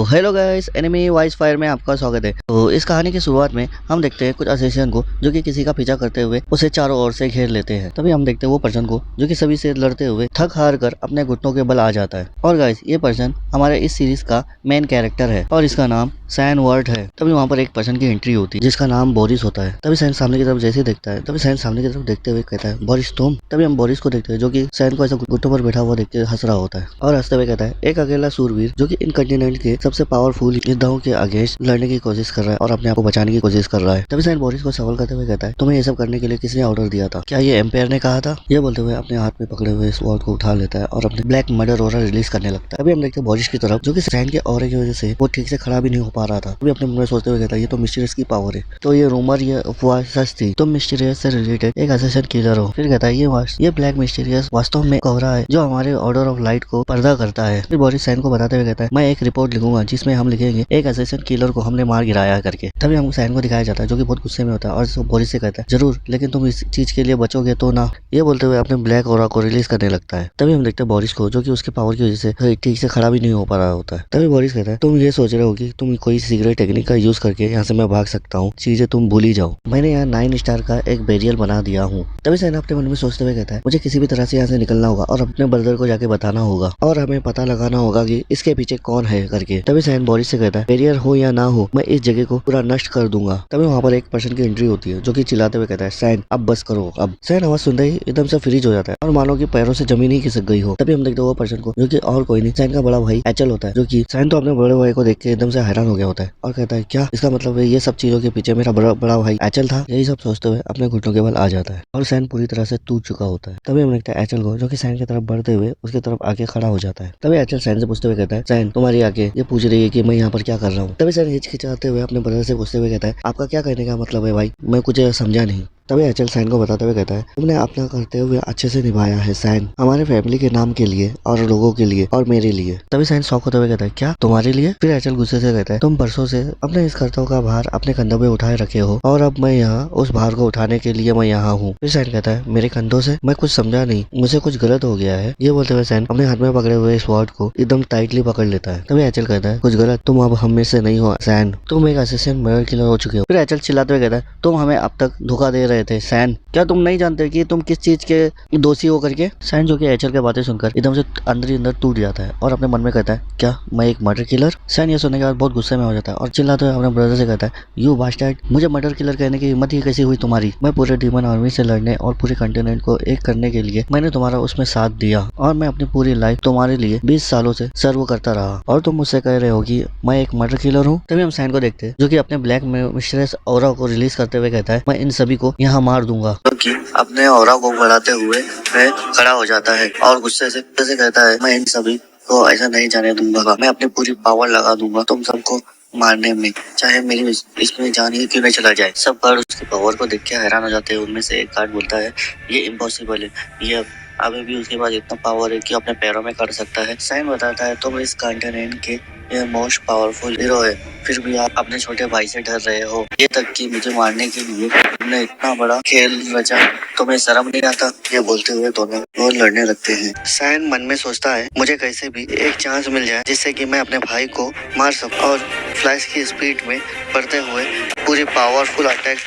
तो hello guys, enemy vice fire में आपका स्वागत है। तो इस कहानी की शुरुआत में हम देखते हैं कुछ असेसियन को जो कि किसी का पीछा करते हुए उसे चारों ओर से घेर लेते हैं। तभी हम देखते हैं वो पर्सन को जो कि सभी से लड़ते हुए थक हार कर अपने घुटनों के बल आ जाता है। और गाइस, ये पर्सन हमारे इस सीरीज का मेन कैरेक्टर है और इसका नाम सैन वर्ट है। तभी वहाँ पर एक पर्सन की एंट्री होती है जिसका नाम बोरिस होता है। तभी सैन सामने की तरफ जैसे देखता है तभी सैन सामने की तरफ देखते हुए कहता है, बोरिस तुम। तभी हम बोरिस को देखते हैं जो कि सैन को ऐसा घुटनों पर बैठा हुआ देख के हंस रहा होता है और हंसते हुए कहता है, एक अकेला सूरवीर जो कि इन कॉन्टिनेंट के सबसे पावरफुल योद्धाओं के अगेंस्ट लड़ने की कोशिश कर रहा है और अपने आप को बचाने की कोशिश कर रहा है। तभी सैन बोरिस को सवाल करते हुए कहता है, तुम्हें ये सब करने के लिए किसने ऑर्डर दिया था? क्या ये एम्पायर ने कहा था? ये बोलते हुए अपने हाथ में पकड़े हुए स्वॉर्ड को उठा लेता है और अपने ब्लैक मर्डर ऑरा रिलीज करने लगता है। अभी हम देखते हैं बोरिस की तरफ जो कि सैन के ऑरे की वजह से वो ठीक से खड़ा भी नहीं हो पा रहा था। अभी अपने मन में सोचते हुए कहता है, ये तो मिस्टीरियस की पावर है। तो ये रूमर ये अफवाह सच थी, तुम मिस्टीरियस से रिलेटेड एक असैसिन किलर हो। फिर कहता है, ये ब्लैक मिस्टीरियस वास्तव में कोहरा है जो हमारे ऑर्डर ऑफ लाइट को पर्दा करता है। फिर बोरिस सैन को बताते हुए कहता है, मैं एक रिपोर्ट लिखूंगा जिसमें हम लिखेंगे एक असैसिन किलर को हमने मार गिराया करके। तभी हम सैन को दिखाया जाता है जो कि बहुत गुस्से में होता है और बोरिस से कहता है, जरूर, लेकिन तुम इस चीज के लिए बचोगे तो ना। ये बोलते हुए अपने ब्लैक ऑरा को रिलीज करने लगता है। तभी हम देखते हैं बोरिस को जो कि उसके पावर की वजह से ठीक से खड़ा भी नहीं हो पा रहा होता है। तभी बोरिस कहता है, तुम ये सोच रहे हो कि तुम कोई सीक्रेट टेक्निक का यूज करके यहाँ से मैं भाग सकता हूँ, चीजें तुम भूल ही जाओ। मैंने यहाँ 9 स्टार का एक बैरियर बना दिया हूँ। तभी सैन अपने मन में सोचते हुए कहता है, मुझे किसी भी तरह से यहाँ से निकलना होगा और अपने ब्रदर को जाके बताना होगा और हमें पता लगाना होगा कि इसके पीछे कौन है करके। तभी सैन बोरिस से कहता है, बैरियर हो या ना हो, मैं इस जगह को पूरा नष्ट कर दूंगा। तभी वहाँ पर एक पर्सन की एंट्री होती है जो कि चिल्लाते हुए कहता है, सैन अब बस करो अब। सैन आवाज सुनते ही एकदम से फ्रीज हो जाता है और मानो कि पैरों से जमीन ही खिसक गई हो। तभी हम देखते हैं वो पर्सन को जो कि और कोई नहीं सैन का बड़ा भाई एचल होता है, जो कि सैन तो अपने बड़े भाई को देख के एकदम से हैरान हो गया होता है और कहता है, क्या इसका मतलब है ये सब चीजों के पीछे मेरा बड़ा भाई एचल था? यही सब सोचते हुए अपने घुटनों के बल आ जाता है और सैन पूरी तरह से टूट चुका होता है। तभी हम देखते हैं एचल को जो कि सैन की तरफ बढ़ते हुए उसकी तरफ आके खड़ा हो जाता है। तभी एचल सैन से पूछते हुए कहता है, सैन तुम्हारी आके ये पूछ रही है कि मैं यहाँ पर क्या कर रहा हूँ। तभी सैन हिचकिचाते हुए अपने ब्रदर से पूछते हुए कहता है, आपका क्या कहने का मतलब है भाई? मैं कुछ समझा नहीं। तभी एचल सैन को बताते हुए कहता है, तुमने अपना करते हुए अच्छे से निभाया है सैन, हमारे फैमिली के नाम के लिए और लोगों के लिए और मेरे लिए। तभी सैन शॉक होते हुए कहता है, क्या तुम्हारे लिए? फिर एचल गुस्से से कहता है, तुम बरसों से अपने इस कर्तव्य का भार अपने कंधों पे उठाए रखे हो और अब मैं यहाँ उस भार को उठाने के लिए मैं यहाँ हूँ। फिर सैन कहता है, मेरे कंधों से? मैं कुछ समझा नहीं, मुझे कुछ गलत हो गया है। ये बोलते हुए सैन अपने हाथ में पकड़े हुए स्वॉर्ड को एकदम टाइटली पकड़ लेता है। तभी एचल कहता है, कुछ गलत? तुम अब हम में से नहीं हो सैन, तुम एक असिस्टेंट मर्डर किलर हो चुके हो। फिर एचल चिल्लाते हुए कहता है, तुम हमें अब तक धोखा दे रहे थे सैन, क्या तुम नहीं जानते कि तुम किस चीज के दोषी हो करके? सैन जो कि एचल के बातें सुनकर एकदम से अंदर ही अंदर टूट जाता है और अपने मन में कहता है, क्या मैं एक मर्डर किलर? सैन ये सुनने के बाद बहुत गुस्से में हो जाता है और चिल्लाते हुए अपने ब्रदर से कहता है, यू बास्टर्ड, मुझे मर्डर किलर कहने की हिम्मत ही कैसी हुई तुम्हारी? मैं पूरे डीमन आर्मी से लड़ने और पूरे कंटिनेंट को एक करने के लिए मैंने तुम्हारा उसमें साथ दिया और मैं अपनी पूरी लाइफ तुम्हारे लिए 20 सालों से सर्व करता रहा और तुम मुझसे कह रहे हो कि मैं एक मर्डर किलर हूँ? तभी हम सैन को देखते हैं जो कि अपने ब्लैक मिस्टीरियस ऑरा को रिलीज करते हुए कहता है, मैं इन सभी को यहाँ मार दूंगा। क्योंकि अपने ऑरा को बढ़ाते हुए वह खड़ा हो जाता है और गुस्से से कहता है, मैं इन सभी को ऐसा नहीं जाने दूंगा, मैं अपनी पूरी पावर लगा दूंगा तुम सबको मारने में, चाहे मेरी इसमें जान ही क्यों नहीं चला जाए। सब गार्ड उसकी पावर को देख के हैरान हो जाते हैं। उनमें से एक गार्ड बोलता है, ये इम्पॉसिबल है, ये अभी भी उसके पास इतना पावर है कि अपने पैरों में कर सकता है। सैन बताता है, तुम इस कॉन्टिनेंट के ये मोस्ट पावरफुल हीरो है, फिर भी आप अपने छोटे भाई से डर रहे हो, ये तक कि मुझे मारने के लिए तुमने इतना बड़ा खेल रचा, तुम्हें शर्म नहीं आता? ये बोलते हुए दोनों और लड़ने लगते हैं। सैन मन में सोचता है, मुझे कैसे भी एक चांस मिल जाए जिससे कि मैं अपने भाई को मार सकूं और फ्लैश की स्पीड में बढ़ते हुए पूरी पावरफुल अटैक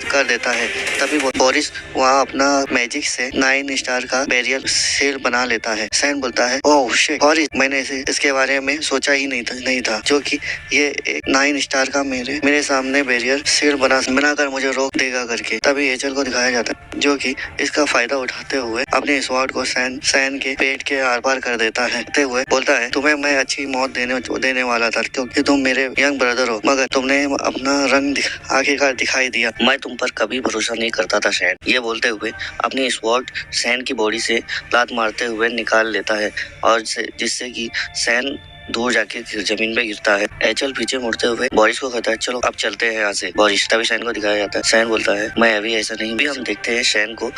कर देता है। तभी बोरिस वहाँ अपना मैजिक से 9 स्टार का बैरियर सील बना लेता है। सैन बोलता है, ओह शिट बोरिस, मैंने इसके बारे में सोचा ही नहीं था जो कि ये एक 9 स्टार का मेरे सामने बैरियर सील बनाकर मुझे रोक देगा करके। तभी एचल को दिखाया जाता है जो कि इसका फायदा उठाते हुए अपने स्वॉर्ड को सैन के पेट के आर पार कर देता है। हुए बोलता है, तुम्हें मैं अच्छी मौत देने वाला था क्योंकि तुम मेरे यंग ब्रदर हो, मगर तुमने अपना रंग आखिरकार दिखाई दिया। मैं तुम पर कभी भरोसा नहीं करता था सैन। ये बोलते हुए अपनी स्वॉर्ड सैन की बॉडी से लात मारते हुए निकाल लेता है और जिससे कि सैन दूर जाके जमीन पे गिरता है। एचल पीछे मुड़ते हुए बोरिस को कहता है, चलो अब चलते हैं यहाँ से बोरिस। तभी सैन को दिखाया जाता है। सैन बोलता है, मैं अभी ऐसा नहीं। भी हम देखते हैं सैन को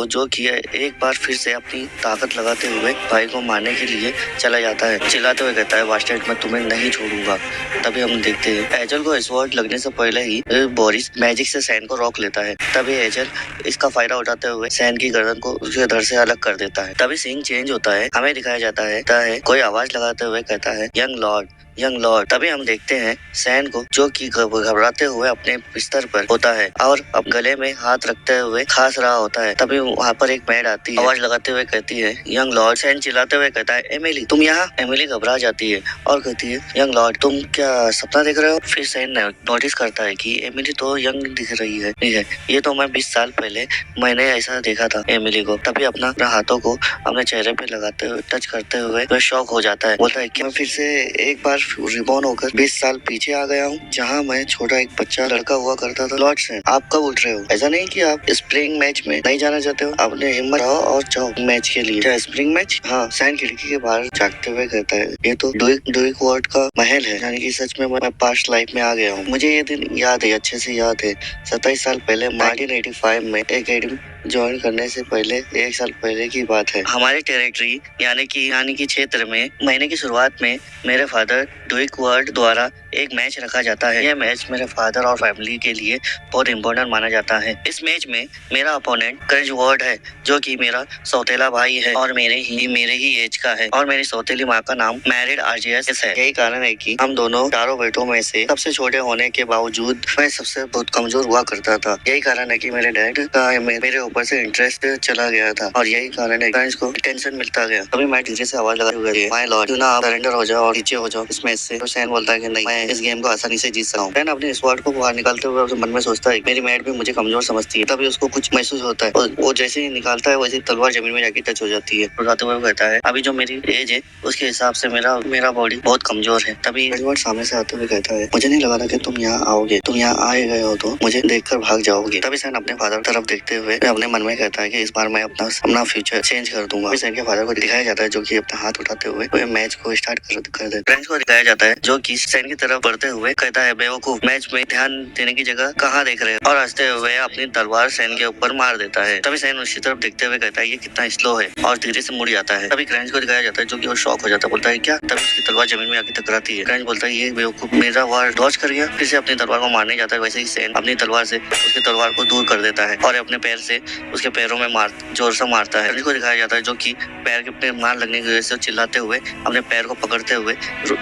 जो किया एक बार फिर से अपनी ताकत लगाते हुए भाई को मारने के लिए चला जाता है। चिल्लाते हुए कहता है, बास्टर्ड, मैं तुम्हें नहीं छोड़ूंगा। तभी हम देखते हैं एचल को स्वॉर्ड लगने से पहले ही बोरिस मैजिक से सैन को रोक लेता है। तभी एचल इसका फायदा उठाते हुए सैन की गर्दन को उसके धड़ से अलग कर देता है। तभी सीन चेंज होता है, हमें दिखाया जाता है कोई आवाज लगाते हुए कहता है, यंग लॉर्ड, यंग लॉर्ड। तभी हम देखते हैं सैन को, जो कि घबराते हुए अपने बिस्तर पर होता है और अब गले में हाथ रखते हुए खांस रहा होता है। तभी वहाँ पर एक मेड आती है, आवाज लगाते हुए कहती है यंग लॉर्ड। सैन चिल्लाते हुए कहता है एमिली तुम यहाँ। एमिली घबरा जाती है और कहती है यंग लॉर्ड तुम क्या सपना देख रहे हो। फिर सैन नोटिस करता है कि एमिली तो यंग दिख रही है, ये तो मैं 20 साल पहले मैंने ऐसा देखा था एमिली को। तभी अपना हाथों को अपने चेहरे पे लगाते हुए टच करते हुए वह शॉक हो जाता है। बोलता है कि मैं फिर से एक बार रिबॉर्न होकर 20 साल पीछे आ गया हूँ, जहाँ मैं छोटा एक बच्चा लड़का हुआ करता था। लॉर्ड सैन आप कब उठ रहे हो? ऐसा नहीं कि आप स्प्रिंग मैच में नहीं जाना चाहते हो? आपने हिम्मत आओ और जाओ मैच के लिए। क्या स्प्रिंग मैच? हाँ। सैन खिड़की के बाहर झांकते हुए कहता है ये तो ड्यूक वार्ड का महल है, यानी कि सच में मैं पास्ट लाइफ में आ गया हूँ। मुझे ये दिन याद है, अच्छे से याद है। 27 साल पहले 1985 में एकेडमी ज्वाइन करने से पहले 1 साल पहले की बात है। हमारे टेरिटरी यानी कि क्षेत्र में महीने की शुरुआत में मेरे फादर ड्यूक वार्ड द्वारा एक मैच रखा जाता है। यह मैच मेरे फादर और फैमिली के लिए बहुत इम्पोर्टेंट माना जाता है। इस मैच में मेरा अपोनेंट क्रंच वार्ड है, जो कि मेरा सौतेला भाई है और मेरे ही एज का है, और मेरी सौतेली माँ का नाम मैरिड आरजीएस है। यही कारण है कि हम दोनों चारों बेटों में से सबसे छोटे होने के बावजूद मैं सबसे बहुत कमजोर हुआ करता था। यही कारण है कि मेरे डैड का मेरे ऊपर से इंटरेस्ट चला गया था, और यही कारण है क्रंच को टेंशन मिलता गया। तभी मैं धीरे से आवाज लगाते हुए माय लॉर्ड क्यों ना आप सरेंडर हो जाओ और नीचे हो जाओ इस मैच से। तो सैन बोलता है कि नहीं, मैं इस गेम को आसानी से जीत सकता हूँ। सैन अपने स्वॉर्ड को बाहर निकालते हुए मन में सोचता है मेरी मैड भी मुझे कमजोर समझती है। तभी उसको कुछ महसूस होता है और वो जैसे ही निकालता है वैसे तलवार जमीन में जाके टच हो जाती है। उठाते हुए कहता है अभी जो मेरी एज है उसके हिसाब से मेरा बॉडी बहुत कमजोर है। तभी एडवर्ड सामने से आते हुए कहता है मुझे नहीं लगा था कि तुम यहाँ आओगे, तुम यहाँ आए गए हो तो मुझे देखकर भाग जाओगे। तभी सैन अपने फादर तरफ देखते हुए अपने मन में कहता है कि इस बार मैं अपना फ्यूचर चेंज कर दूंगा। सैन के फादर को दिखाया जाता है जो कि अपना हाथ उठाते हुए मैच को स्टार्ट कर दे। फ्रेंच को दिखाया जाता है जो कि सैन की तरफ बढ़ते हुए कहता है बेवकूफ, मैच में ध्यान देने की जगह कहाँ देख रहे हो, और हंसते हुए अपनी तलवार सैन के ऊपर मार देता है। तभी सैन उसकी तरफ देखते हुए कहता है ये कितना स्लो है, और धीरे से मुड़ जाता है। तभी क्रंच को दिखाया जाता है जो कि वो शॉक हो जाता है, बोलता है क्या? तभी उसकी तलवार जमीन में आके टकराती है। क्रंच बोलता है ये बेवकूफ मेरा वार डॉज कर गया। फिर से अपनी तलवार को मारने जाता है, वैसे ही सैन अपनी तलवार से उसकी तलवार को दूर कर देता है और अपने पैर से उसके पैरों में जोर से मारता है। क्रंच को दिखाया जाता है जो कि पैर के मार लगने की वजह से चिल्लाते हुए अपने पैर को पकड़ते हुए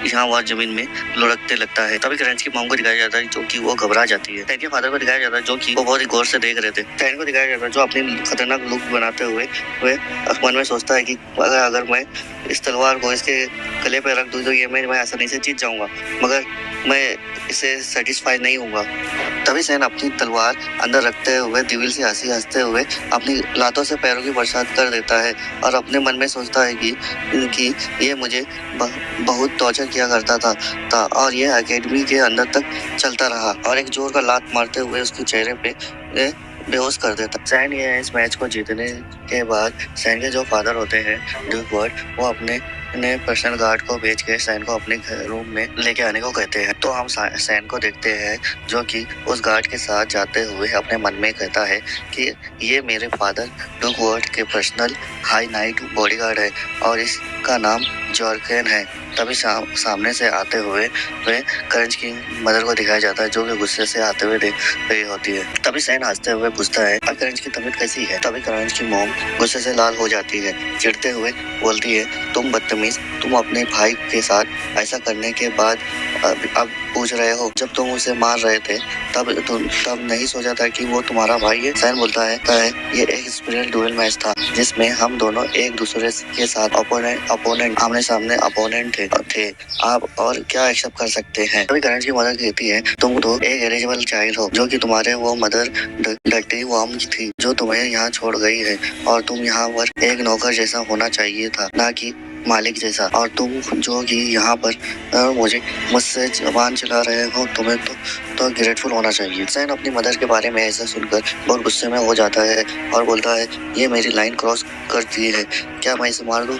यहाँ वहाँ जमीन में लुढ़कते लगता है। तभी क्रंच की मॉम को दिखाया जाता है जो कि वो घबरा जाती है। सैन के फादर को दिखाया जाता है जो कि वो बहुत ही गौर से देख रहे थे। सैन को दिखाया जाता है जो अपनी खतरनाक लुक बनाते हुए वे मन में सोचता है कि अगर मैं इस तलवार को इसके गले पे रख दूं तो ये मैं आसानी से जीत जाऊंगा, मगर मैं इससे सेटिस्फाई नहीं होऊंगा। तभी सैन अपनी तलवार अंदर रखते हुए दिल से हंसते हुए अपनी लातों से पैरों की बरसात कर देता है और अपने मन में सोचता है कि ये मुझे बहुत टॉर्चर किया करता था और ये एकेडमी के अंदर तक चलता रहा, और एक जोर का लात मारते हुए उसके चेहरे पे बेहोश कर देता। सैन ये इस मैच को जीतने के बाद सैन के जो फादर होते हैं ड्यूक वार्ड, वो अपने पर्सनल गार्ड को भेज के सैन को अपने रूम में लेके आने को कहते हैं। तो हम सैन को देखते हैं जो कि उस गार्ड के साथ जाते हुए अपने मन में कहता है कि ये मेरे फादर ड्यूक वार्ड के पर्सनल हाई नाइट बॉडीगार्ड है और इसका नाम जॉर्गेन है। तभी सामने से आते हुए वे क्रंच की मदर को दिखाया जाता है जो कि गुस्से से आते हुए देख रही होती है। तभी सैन हंसते हुए पूछता है क्रंच की तबीयत कैसी है। तभी क्रंच की मॉम गुस्से से लाल हो जाती है, चिढ़ते हुए बोलती है तुम बदतमीज, तुम अपने भाई के साथ ऐसा करने के बाद अब पूछ रहे हो, जब तुम उसे मार रहे थे तब नहीं सोचा था कि वो तुम्हारा भाई है। सैन बोलता है ये एक स्पिरिट डुएल मैच था जिसमें हम दोनों एक दूसरे के साथ अपोनेंट आमने सामने अपोनेंट थे आप और क्या एक्सेप्ट कर सकते हैं। तभी क्रंच की मदर कहती है तुम तो एक एलिजिबल चाइल्ड हो, जो कि तुम्हारे वो मदर डर्टी वॉर्म थी जो तुम्हें यहाँ छोड़ गई है, और तुम यहाँ पर एक नौकर जैसा होना चाहिए था, ना कि मालिक जैसा, और तुम जो कि यहाँ पर मुझसे जबान चला रहे हो, तुम्हें तो ग्रेटफुल होना चाहिए। सैन अपनी मदर के बारे में ऐसा सुनकर बहुत गुस्से में हो जाता है और बोलता है ये मेरी लाइन क्रॉस कर दी है, क्या मैं इसे मार दूं?